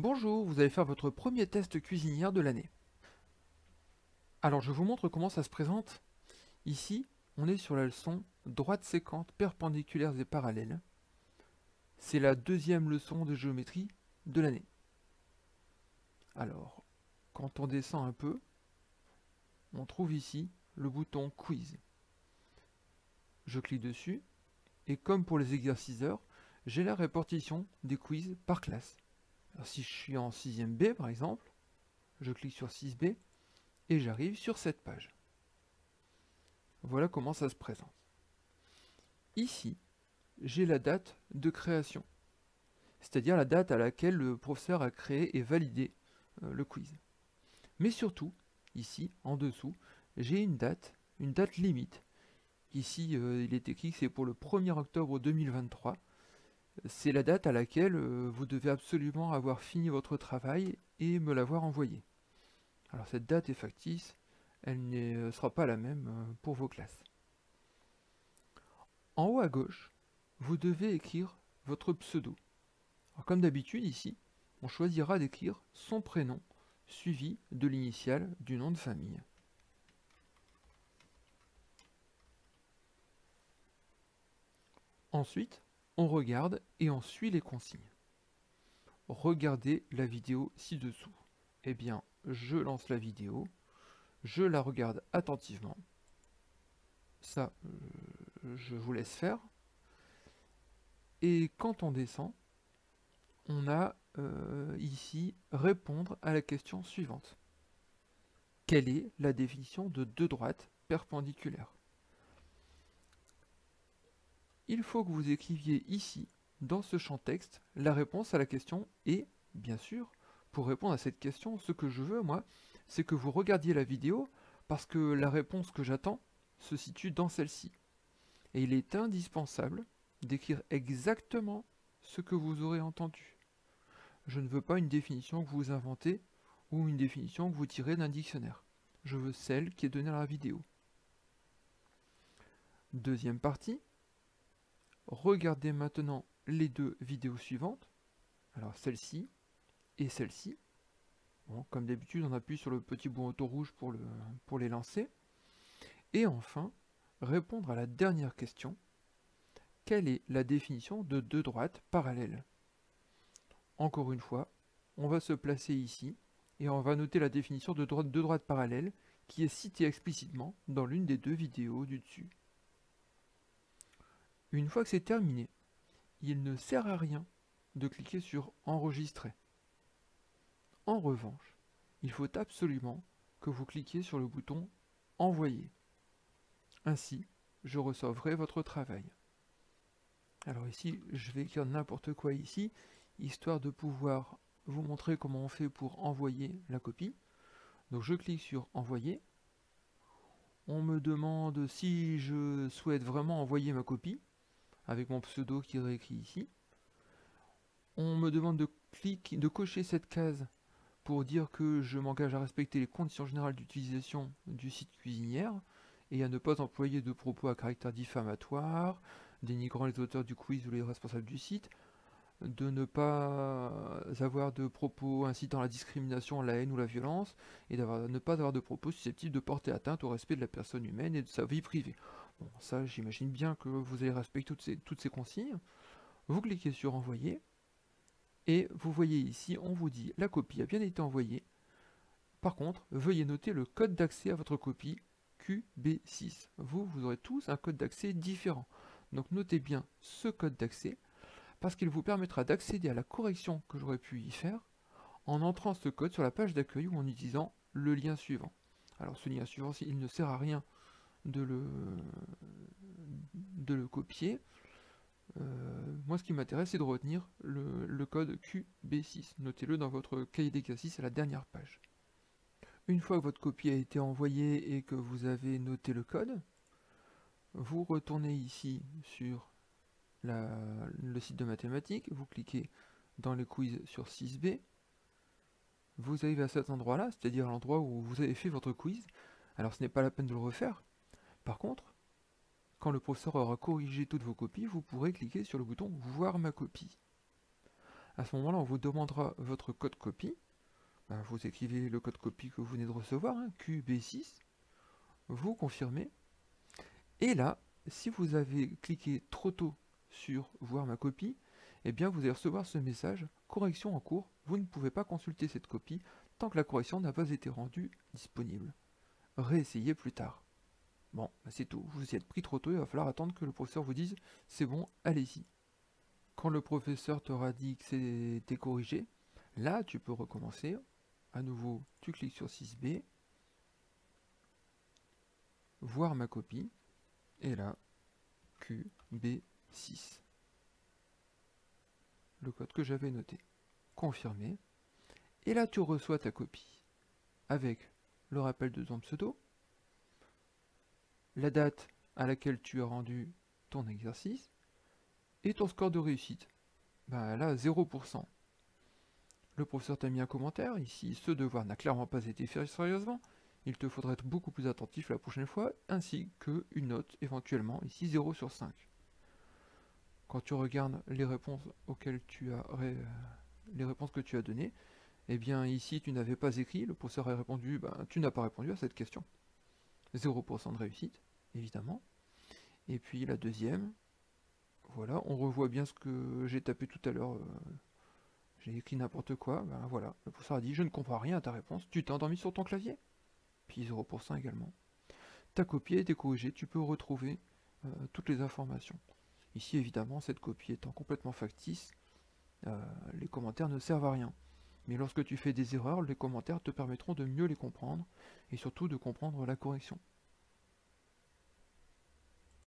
Bonjour, vous allez faire votre premier test cuisinière de l'année. Alors je vous montre comment ça se présente. Ici, on est sur la leçon droite sécante, perpendiculaires et parallèles. C'est la deuxième leçon de géométrie de l'année. Alors, quand on descend un peu, on trouve ici le bouton quiz. Je clique dessus, et comme pour les exerciceurs, j'ai la répartition des quiz par classe. Alors, si je suis en 6ème B par exemple, je clique sur 6B, et j'arrive sur cette page. Voilà comment ça se présente. Ici, j'ai la date de création, c'est-à-dire la date à laquelle le professeur a créé et validé le quiz. Mais surtout, ici, en dessous, j'ai une date limite. Ici, il est écrit que c'est pour le 1er octobre 2023. C'est la date à laquelle vous devez absolument avoir fini votre travail et me l'avoir envoyé. Alors cette date est factice, elle ne sera pas la même pour vos classes. En haut à gauche, vous devez écrire votre pseudo. Alors, comme d'habitude ici, on choisira d'écrire son prénom suivi de l'initiale du nom de famille. Ensuite, on regarde et on suit les consignes. Regardez la vidéo ci-dessous. Eh bien, je lance la vidéo, je la regarde attentivement. Ça, je vous laisse faire. Et quand on descend, on a ici répondre à la question suivante. Quelle est la définition de deux droites perpendiculaires? Il faut que vous écriviez ici, dans ce champ texte, la réponse à la question et, bien sûr, pour répondre à cette question, ce que je veux, moi, c'est que vous regardiez la vidéo parce que la réponse que j'attends se situe dans celle-ci. Et il est indispensable d'écrire exactement ce que vous aurez entendu. Je ne veux pas une définition que vous inventez ou une définition que vous tirez d'un dictionnaire. Je veux celle qui est donnée dans la vidéo. Deuxième partie. Regardez maintenant les deux vidéos suivantes. Alors celle-ci et celle-ci. Bon, comme d'habitude, on appuie sur le petit bouton rouge pour les lancer. Et enfin, répondre à la dernière question. Quelle est la définition de deux droites parallèles? Encore une fois, on va se placer ici et on va noter la définition de deux droites parallèles qui est citée explicitement dans l'une des deux vidéos du dessus. Une fois que c'est terminé, il ne sert à rien de cliquer sur Enregistrer. En revanche, il faut absolument que vous cliquiez sur le bouton Envoyer. Ainsi, je recevrai votre travail. Alors ici, je vais écrire n'importe quoi ici, histoire de pouvoir vous montrer comment on fait pour envoyer la copie. Donc je clique sur Envoyer. On me demande si je souhaite vraiment envoyer ma copie, avec mon pseudo qui est réécrit ici. On me demande de cocher cette case pour dire que je m'engage à respecter les conditions générales d'utilisation du site cuisinière et à ne pas employer de propos à caractère diffamatoire, dénigrant les auteurs du quiz ou les responsables du site, de ne pas avoir de propos incitant à la discrimination, la haine ou la violence, et de ne pas avoir de propos susceptibles de porter atteinte au respect de la personne humaine et de sa vie privée. Bon, ça, j'imagine bien que vous allez respecter toutes ces consignes. Vous cliquez sur Envoyer, et vous voyez ici, on vous dit la copie a bien été envoyée. Par contre, veuillez noter le code d'accès à votre copie QB6. Vous aurez tous un code d'accès différent. Donc notez bien ce code d'accès, parce qu'il vous permettra d'accéder à la correction que j'aurais pu y faire en entrant ce code sur la page d'accueil ou en utilisant le lien suivant. Alors ce lien suivant, il ne sert à rien de le copier. Moi ce qui m'intéresse c'est de retenir le code QB6. Notez-le dans votre cahier d'exercice à la dernière page. Une fois que votre copie a été envoyée et que vous avez noté le code, vous retournez ici sur le site de mathématiques, vous cliquez dans les quiz sur 6B, vous arrivez à cet endroit-là, c'est-à-dire à l'endroit où vous avez fait votre quiz. Alors ce n'est pas la peine de le refaire. Par contre, quand le professeur aura corrigé toutes vos copies, vous pourrez cliquer sur le bouton « Voir ma copie ». À ce moment-là, on vous demandera votre code copie. Ben, vous écrivez le code copie que vous venez de recevoir, hein, QB6, vous confirmez. Et là, si vous avez cliqué trop tôt sur voir ma copie, eh bien vous allez recevoir ce message, correction en cours, vous ne pouvez pas consulter cette copie tant que la correction n'a pas été rendue disponible. Réessayez plus tard. Bon, bah c'est tout, vous y êtes pris trop tôt, il va falloir attendre que le professeur vous dise c'est bon, allez-y. Quand le professeur t'aura dit que c'était corrigé, là tu peux recommencer. À nouveau, tu cliques sur 6B, voir ma copie, et là, QB6. Le code que j'avais noté. Confirmé. Et là, tu reçois ta copie avec le rappel de ton pseudo, la date à laquelle tu as rendu ton exercice, et ton score de réussite. Ben là, 0%. Le professeur t'a mis un commentaire, ici, ce devoir n'a clairement pas été fait sérieusement, il te faudra être beaucoup plus attentif la prochaine fois, ainsi qu'une note, éventuellement, ici 0 sur 5. Quand tu regardes les réponses auxquelles les réponses que tu as données, eh bien ici tu n'avais pas écrit, le professeur a répondu, ben, tu n'as pas répondu à cette question. 0% de réussite, évidemment. Et puis la deuxième, voilà, on revoit bien ce que j'ai tapé tout à l'heure, j'ai écrit n'importe quoi, ben voilà, le professeur a dit, je ne comprends rien à ta réponse, tu t'es endormi sur ton clavier. Puis 0% également. Ta copie a été corrigée, tu peux retrouver toutes les informations. Ici évidemment, cette copie étant complètement factice, les commentaires ne servent à rien. Mais lorsque tu fais des erreurs, les commentaires te permettront de mieux les comprendre et surtout de comprendre la correction.